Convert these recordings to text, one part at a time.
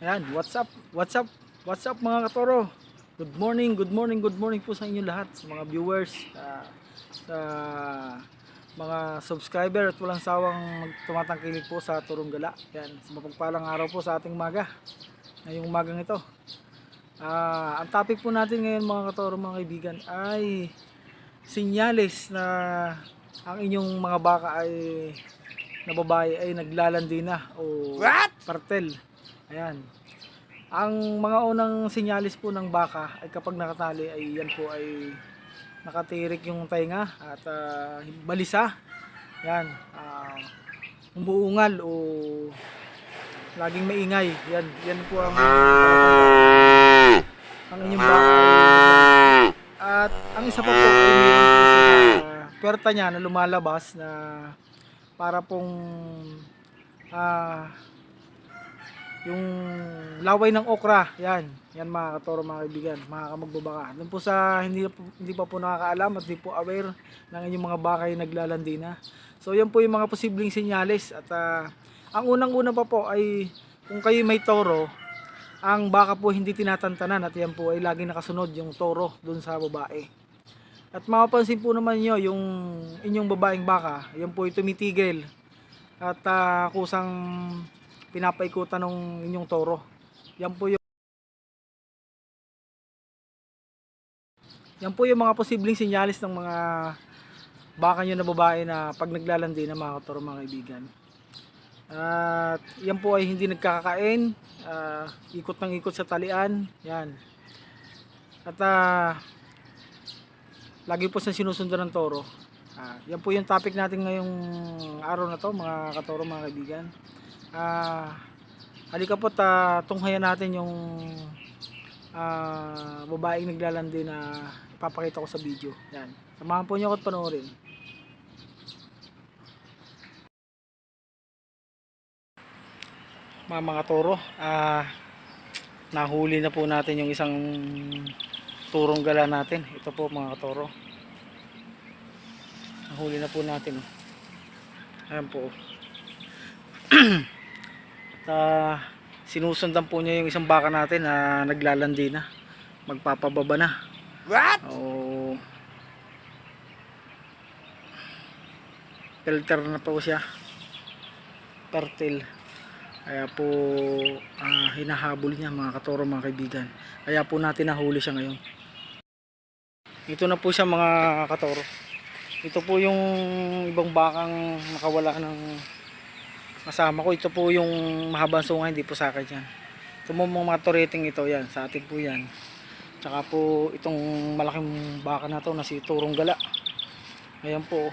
Ayan, what's up? What's up? What's up mga katoro? Good morning, good morning, good morning po sa inyo lahat, sa mga viewers, sa mga subscriber at walang sawang tumatangkilik po sa Turong Gala. Yan, sa mapagpalang araw po sa ating umaga. Ngayong umagang ito. Ang topic po natin ngayon mga katoro, mga kaibigan, ay sinyales na ang inyong mga baka ay na babae ay naglalandi na o partel. Ayan. Ang mga unang sinyalis po ng baka ay kapag nakatali ay yan po ay nakatirik yung tainga at balisa. Yan. Umuungal o laging maingay. Yan po ang inyong baka ay at ang isa pa po ay meron po sa puwerta niya na lumalabas na para pong yung laway ng okra. Yan mga katoro, mga kaibigan, mga kamagbabaka. Doon po sa hindi pa po nakakaalam at hindi po aware ng inyong mga baka ay naglalandi na. So yan po yung mga posibleng senyales at ang unang-una pa po ay kung kayo may toro, ang baka po hindi tinatantanan at yan po ay lagi nakasunod yung toro doon sa babae. At mapapansin po naman nyo yung inyong babaeng baka, yan po ay tumitigil at kusang pinapaikutan ng inyong toro. Yan po yung mga posibleng sinyalis ng mga baka nyo na babae na pag naglalandi na mga katoro, mga kaibigan. At yan po ay hindi nagkakakain, ikot ng ikot sa talian. Yan. At lagi po sa sinusundan ng toro. Yan po yung topic natin ngayong araw na to mga katoro, mga kaibigan. Halika po tunghayan natin yung babaeng naglalandi na ipapakita ko sa video. Yan. Samahan po niyo ako at panoorin. Mga toro, nahuli na po natin yung isang turong gala natin. Ito po mga toro. Nahuli na po natin. Ayan po. Sinusundan po niya yung isang baka natin na naglalandi na, magpapababa na. What? Filter na po siya, fertile. Kaya po hinahabol niya mga katoro, mga kaibigan. Kaya po natin nahuli siya ngayon. Ito na po siya mga katoro. Ito po yung ibang bakang nakawala ng kasama ko. Ito po yung mahabang sungay, hindi po sa akin yan. Ito mo mga toreting ito, yan sa atin po yan. Tsaka po itong malaking baka na to na si Turong Gala. Ayan po,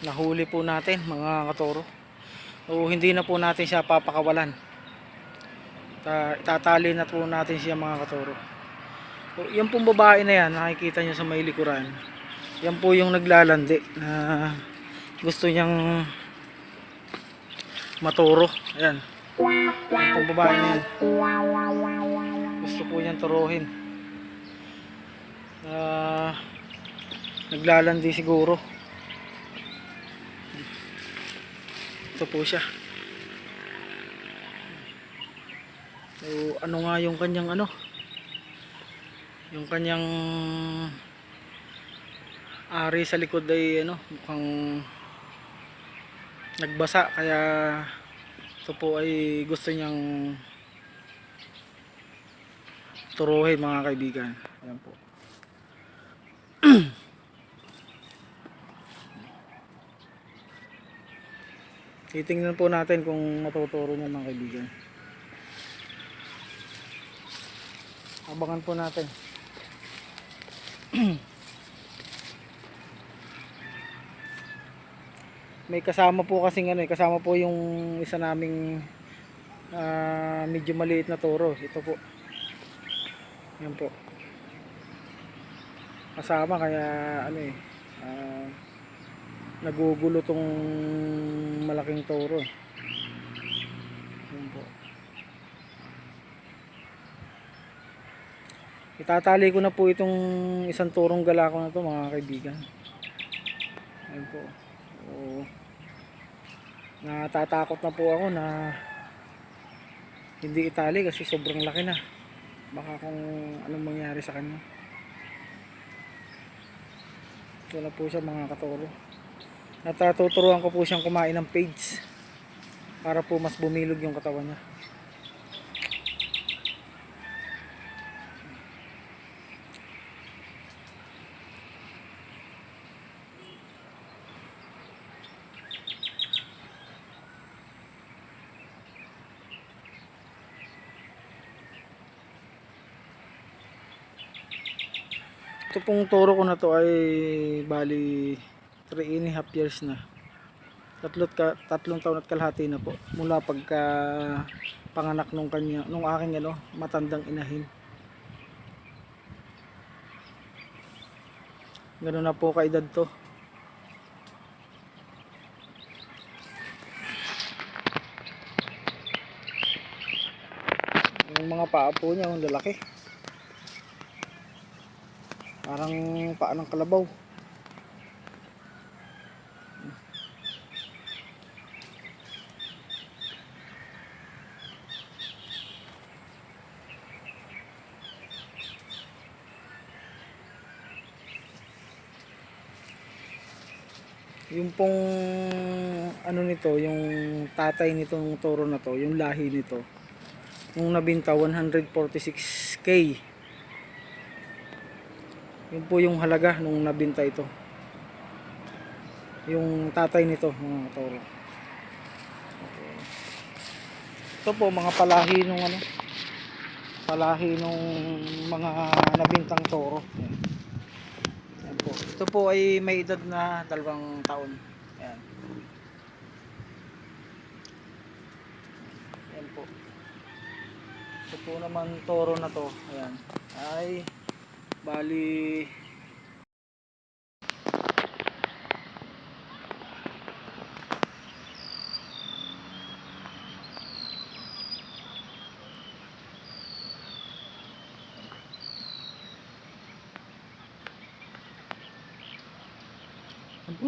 nahuli po natin mga katoro. O hindi na po natin siya papakawalan. Itatali na po natin siya mga katoro. O, yan pong babae na yan, nakikita nyo sa may likuran. Yan po yung naglalandi na gusto niyang maturo. Ayan. Yan pong babae na yan. Gusto po niyang turuhin. Naglalandi siguro. Ito po siya. So, ano nga yung kanyang yung kanyang ari sa likod ay mukhang nagbasa, kaya ito po ay gusto niyang turuhin mga kaibigan. Ayan po. Titingnan po natin kung matuturo niya mga kaibigan. Abangan po natin. May kasama po kasing kasama po yung isa naming medyo maliit na toro. Ito po. Yan po. Kasama, kaya nagugulo tong malaking toro. Yan po. Itatali ko na po itong isang turong gala ko na to mga kaibigan. Yan po. So, natatakot na po ako na hindi itali kasi sobrang laki na. Baka kung anong mangyari sa kanya. Ito na po siya mga katoro. At tuturuan ko po siyang kumain ng page para po mas bumilog yung katawan niya. Ito pong toro ko na to ay bali 3.5 years na. Tatlong taon at kalahati na po mula pagka panganak nung aking matandang inahin. Ganoon na po kaedad to. Yung mga paa po niya ang lalaki. Parang paa ng kalabaw. Yung pong nito, yung tatay nitong toro na to, yung lahi nito, yung nabinta 146k. Yun po yung halaga nung nabinta ito. Yung tatay nito, mga toro. Ito po mga palahi nung mga nabintang toro. Ayan po. Ito po ay may edad na 2 taon. Ayan. Ayan po. Ito po naman toro na to. Ayan. Ay bali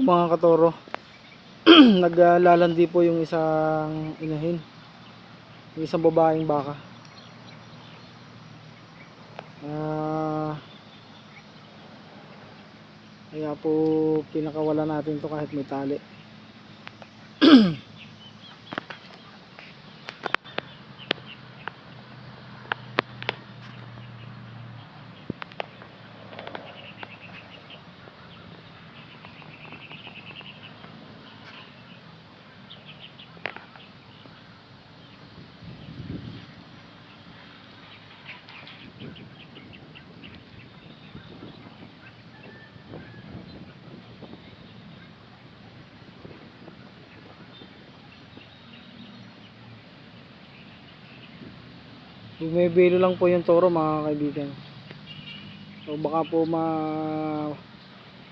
mga katoro. Naglalandi po yung isang inahin, yung isang babaeng baka. Kaya po pinakawala natin to kahit may tali. Bumibilo lang po yung toro mga kaibigan. So baka po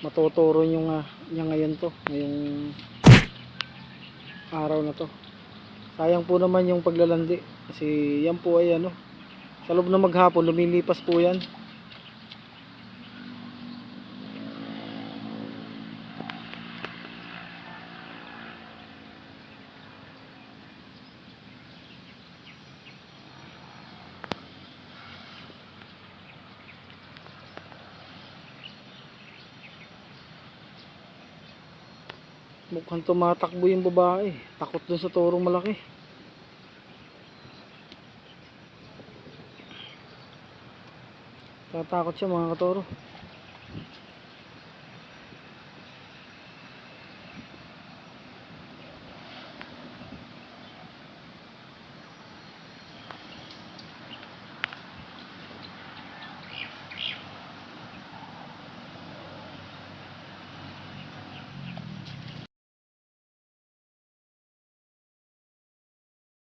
matuturo niya ngayon to, ngayong araw na to. Sayang po naman yung paglalandi kasi yan po ay sa loob na maghapon lumilipas po yan. Mukhang tumatakbo yung babae. Takot dun sa torong malaki. Tatakot siya mga katoro.